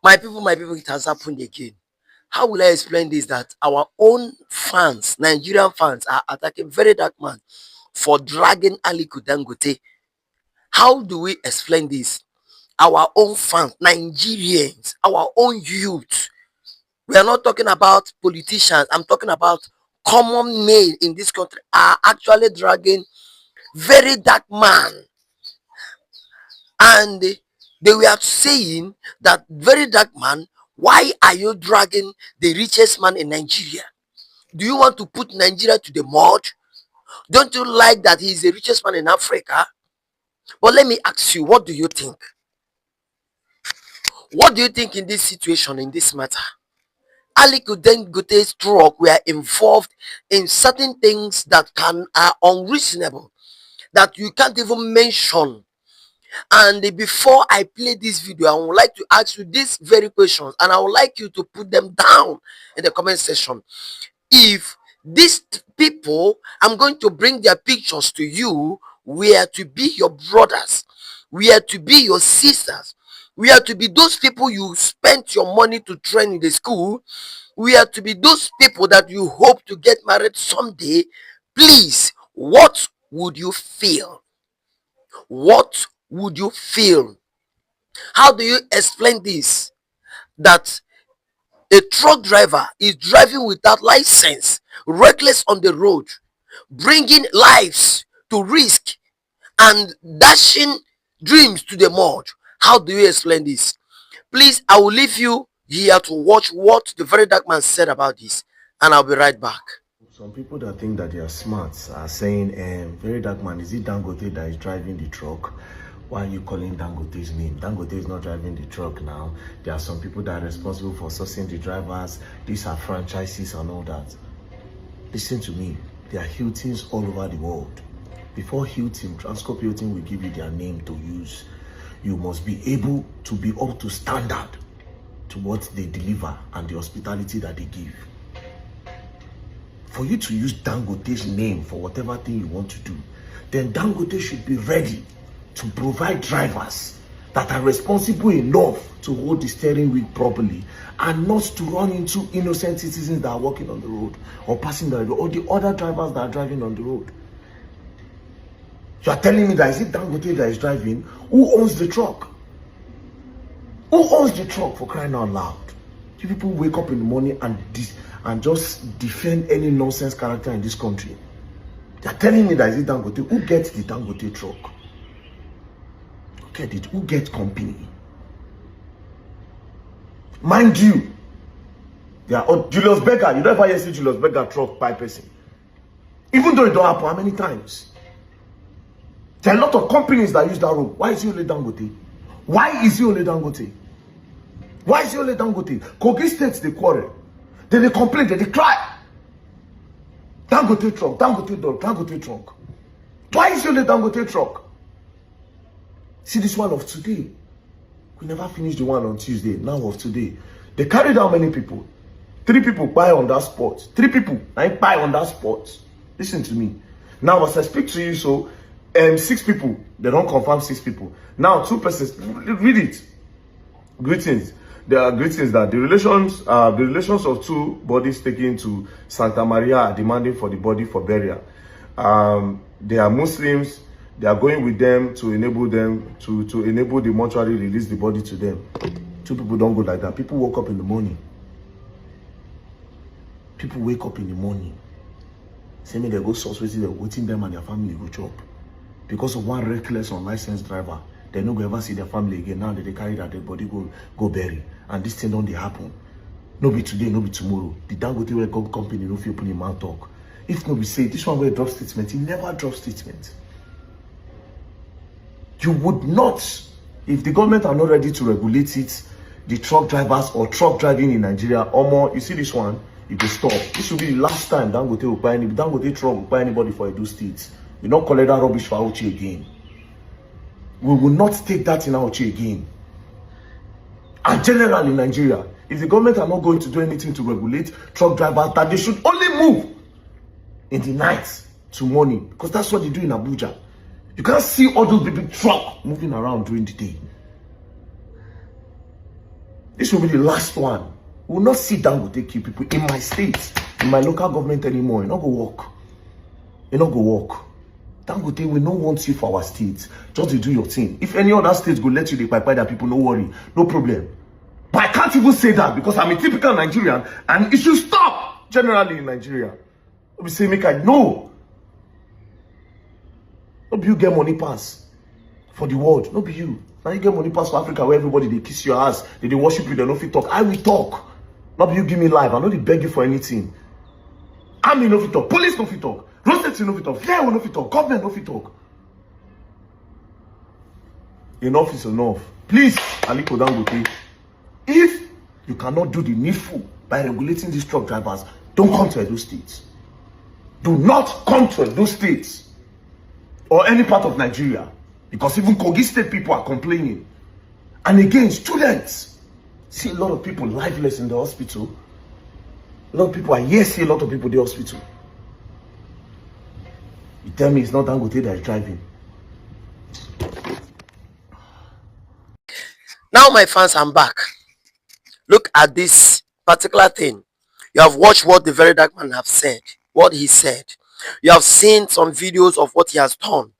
my people, it has happened again. How will I explain this? That our own fans, Nigerian fans, are attacking VeryDarkMan for dragging Aliko Dangote. How do we explain this? Our own fans, Nigerians, our own youth. We are not talking about politicians. I'm talking about common men in this country are actually dragging VeryDarkMan, and they were saying that VeryDarkMan, why are you dragging the richest man in Nigeria? Do you want to put Nigeria to the mud? Don't you like that he is the richest man in Africa? But let me ask you, what do you think? What do you think in this situation, in this matter? Aliko Dangote's truck were involved in certain things that are unreasonable, that you can't even mention. And before I play this video, I would like to ask you these very questions, and I would like you to put them down in the comment section. If these people, I'm going to bring their pictures to you, were to be your brothers, were to be your sisters, we are to be those people you spent your money to train in the school, we are to be those people that you hope to get married someday, please, what would you feel? What would you feel? How do you explain this? That a truck driver is driving without license, reckless on the road, bringing lives to risk and dashing dreams to the mud. How do you explain this? Please, I will leave you here to watch what the VeryDarkMan said about this, and I'll be right back. Some people that think that they are smart are saying, VeryDarkMan, is it Dangote that is driving the truck? Why are you calling Dangote's name? Dangote is not driving the truck now. There are some people that are responsible for sourcing the drivers. These are franchises and all that. Listen to me. There are Hiltons all over the world. Before Hilton, Transcorp Hilton will give you their name to use. You must be able to be up to standard to what they deliver and the hospitality that they give. For you to use Dangote's name for whatever thing you want to do, then Dangote should be ready to provide drivers that are responsible enough to hold the steering wheel properly and not to run into innocent citizens that are walking on the road or passing the road, or the other drivers that are driving on the road. You are telling me that is it Dangote that is driving? Who owns the truck? Who owns the truck, for crying out loud? You people wake up in the morning and just defend any nonsense character in this country. They are telling me that is it Dangote. Who gets the Dangote truck? Who get it? Who gets company? Mind you, they are Julius Berger. You don't ever hear say Julius Berger truck by person. Even though it don't happen how many times? There are a lot of companies that use that road. Why is he only Dangote? Why is he only Dangote? Why is he only Dangote? Kogi State, they quarrel. Then they complain, then they cry. Dangote truck, Dangote dog, Dangote truck. Why is he only Dangote truck? See this one of today. We never finished the one on Tuesday. Now of today. They carried how many people? 3 people buy on that spot. 3 people I buy on that spot. Listen to me. Now as I speak to you, so 6 people, they don't confirm 6 people. Now 2 persons, read it. Greetings. There are greetings that the relations of 2 bodies taken to Santa Maria are demanding for the body for burial. They are Muslims. They are going with them to enable to enable the mortuary release the body to them. 2 people don't go like that. People woke up in the morning. People wake up in the morning. Say me they go source they're waiting them and their family go chop. Because of one reckless unlicensed driver, they no go ever see their family again. Now that they carry that dead body go bury. And this thing don't they happen. No be today, no be tomorrow. The Dangote record company no fit open him mouth talk. If no be say this one will drop statement, he never drop statement. You would not, if the government are not ready to regulate it, the truck drivers or truck driving in Nigeria, or more, you see this one, it will stop. This will be the last time Dangote will buy Dangote truck will buy anybody for Edo State. We not collect that rubbish for Auchi again. We will not take that in Auchi again. And generally in Nigeria, if the government are not going to do anything to regulate truck drivers, that they should only move in the night to morning, because that's what they do in Abuja. You can't see all those big trucks moving around during the day. This will be the last one. We will not sit down with kill people in my state, in my local government anymore. It not go work. It not go work. Dangote, we don't want you for our state. Just to do your thing. If any other state go let you dey pipe that people, no worry, no problem. But I can't even say that because I'm a typical Nigerian and it should stop generally in Nigeria. Don't be saying make I know. Don't be you get money pass for the world. Don't be you. Now you get money pass for Africa where everybody they kiss your ass, they worship you, they no fit talk. I will talk. Not be you give me life. I know they beg you for anything. Army no fit talk, police no fit talk, road safety no fit talk, fair no fit talk, government no fit talk. Enough is enough. Please, Aliko Dangote, if you cannot do the needful by regulating these truck drivers, don't come to those states. Do not come to those states or any part of Nigeria, because even Kogi State people are complaining. And again, students see a lot of people lifeless in the hospital. A lot of people are here, see a lot of people in the hospital. You tell me it's not Dangote that is driving. Now, my fans, I'm back. Look at this particular thing. You have watched what the very dark man have said, what he said. You have seen some videos of what he has done.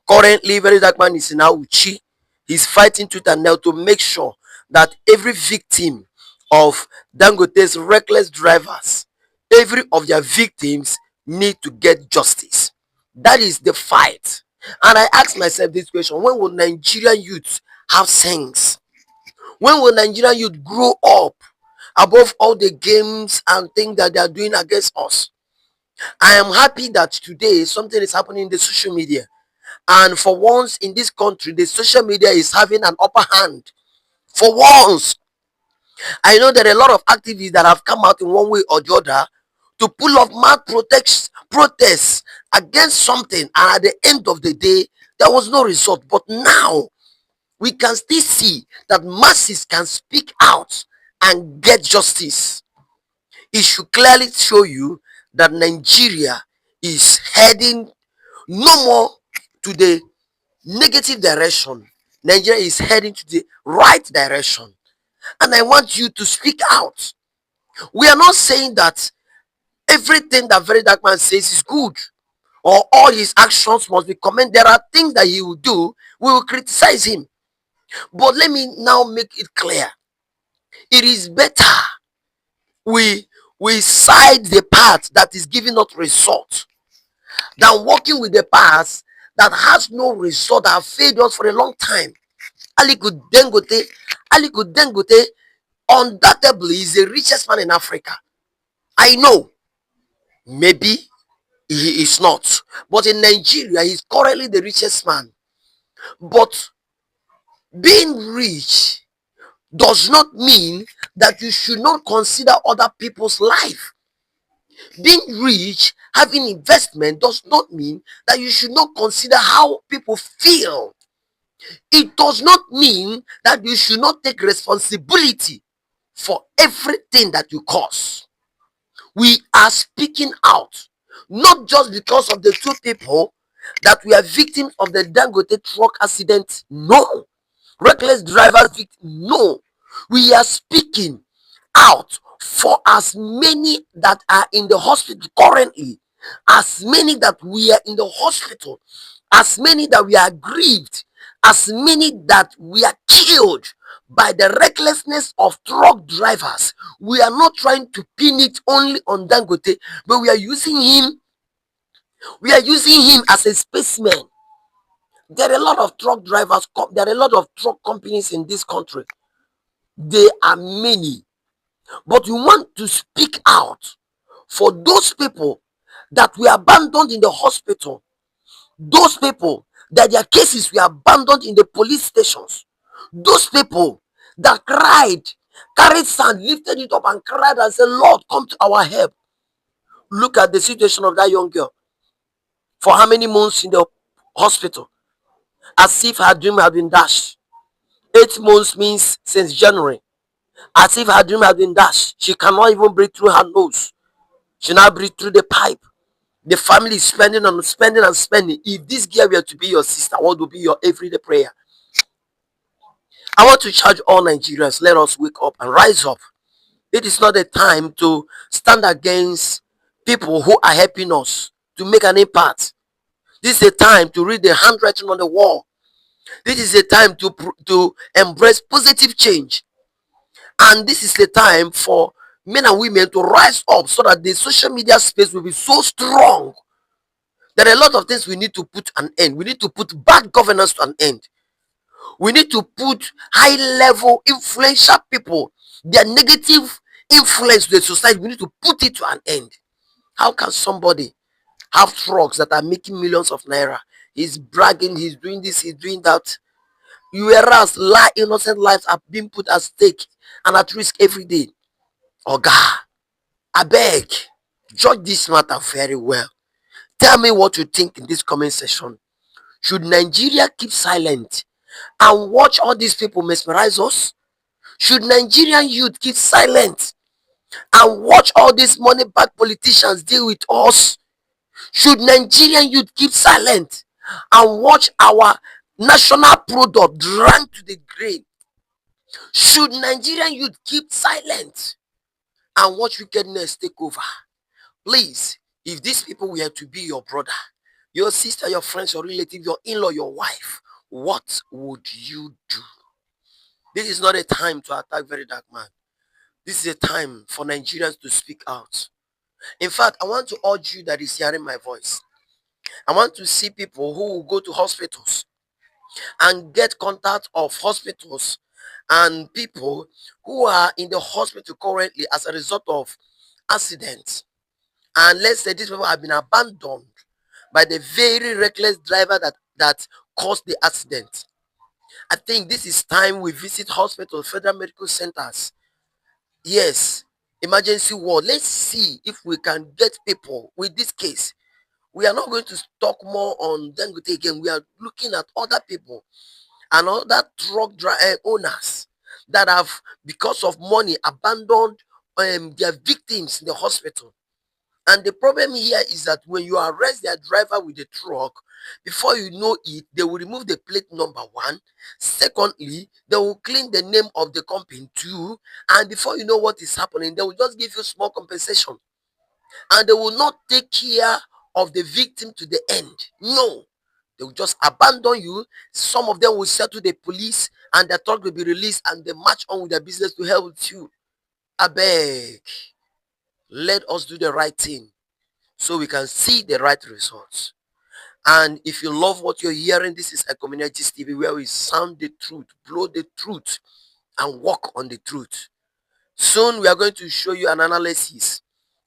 Currently, very dark man is in Auchi. He's fighting tooth and nail to make sure that every victim of Dangote's reckless drivers, every of their victims need to get justice. That is the fight. And I ask myself this question: when will Nigerian youth have sense? When will Nigerian youth grow up above all the games and things that they are doing against us? I am happy that today something is happening in the social media. And for once in this country, the social media is having an upper hand. For once. I know there are a lot of activists that have come out in one way or the other to pull off mad protests against something, and at the end of the day, there was no result. But now, we can still see that masses can speak out and get justice. It should clearly show you that Nigeria is heading no more to the negative direction. Nigeria is heading to the right direction. And I want you to speak out. We are not saying that everything that very dark man says is good, or all his actions must be commended. There are things that he will do, we will criticize him. But let me now make it clear. It is better we side the path that is giving us result than working with the path that has no result, that have failed us for a long time. Aliko Dangote undoubtedly is the richest man in Africa. I know maybe he is not, but in Nigeria he's currently the richest man. But being rich does not mean that you should not consider other people's life. Being rich, having investment, does not mean that you should not consider how people feel. It does not mean that you should not take responsibility for everything that you cause. We are speaking out, not just because of the two people that we are victims of the Dangote truck accident. No. Reckless drivers victim. No. We are speaking out for as many that are in the hospital currently, as many that we are in the hospital, as many that we are grieved, as many that we are killed by the recklessness of truck drivers. We are not trying to pin it only on Dangote, but we are using him as a specimen. There are a lot of truck drivers, there are a lot of truck companies in this country. There are many. But you want to speak out for those people that were abandoned in the hospital, those people that their cases were abandoned in the police stations, those people that cried, carried sand, lifted it up and cried and said, Lord, come to our help. Look at the situation of that young girl. For how many months in the hospital? As if her dream had been dashed. 8 months means since January. As if her dream had been dashed. She cannot even breathe through her nose. She now breathe through the pipe. The family is spending and spending and spending. If this girl were to be your sister, what would be your everyday prayer? I want to charge all Nigerians, let us wake up and rise up. It is not a time to stand against people who are helping us to make an impact. This is a time to read the handwriting on the wall. This is a time to embrace positive change. And this is the time for men and women to rise up so that the social media space will be so strong. There are a lot of things we need to put an end. We need to put bad governance to an end. We need to put high level influential people, their negative influence to the society. We need to put it to an end. How can somebody have trucks that are making millions of naira? He's bragging, he's doing this, he's doing that. Whereas innocent lives are being put at stake and at risk every day. Oga, I beg, judge this matter very well. Tell me what you think in this comment section. Should Nigeria keep silent and watch all these people mesmerize us? Should Nigerian youth keep silent and watch all these money back politicians deal with us? Should Nigerian youth keep silent and watch our national product run to the grave? Should Nigerian youth keep silent and watch wickedness take over? Please, if these people were to be your brother, your sister, your friends, your relative, your in-law, your wife, what would you do? This is not a time to attack VeryDarkMan. This is a time for Nigerians to speak out. In fact, I want to urge you that is hearing my voice. I want to see people who will go to hospitals and get contact of hospitals and people who are in the hospital currently as a result of accidents. And let's say these people have been abandoned by the very reckless driver that caused the accident. I think this is time we visit hospitals, federal medical centers. Yes, emergency ward. Let's see if we can get people with this case. We are not going to talk more on Dangote again. We are looking at other people and other owners that have, because of money, abandoned their victims in the hospital. And the problem here is that when you arrest their driver with the truck, before you know it, they will remove the plate number one. Secondly, they will clean the name of the company too. And before you know what is happening, they will just give you small compensation. And they will not take care of the victim to the end. No. They will just abandon you. Some of them will settle the police and the truck will be released and they march on with their business to help you. I beg. Let us do the right thing so we can see the right results. And if you love what you're hearing, this is a community TV where we sound the truth, blow the truth, and walk on the truth. Soon we are going to show you an analysis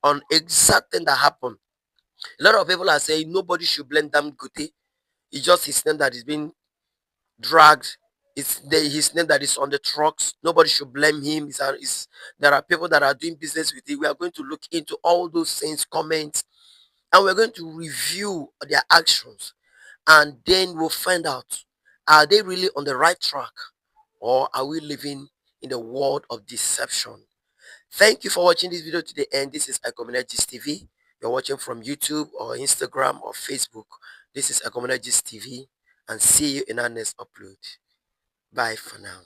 on exact thing that happened. A lot of people are saying nobody should blame Dangote. It's just his name that is being dragged. It's his name that is on the trucks. Nobody should blame him. There are people that are doing business with it. We are going to look into all those things, comments, and we're going to review their actions. And then we'll find out, are they really on the right track or are we living in the world of deception? Thank you for watching this video to the end. This is Ecominagist TV. You're watching from YouTube or Instagram or Facebook. This is Ecominagist TV, and see you in our next upload. Bye for now.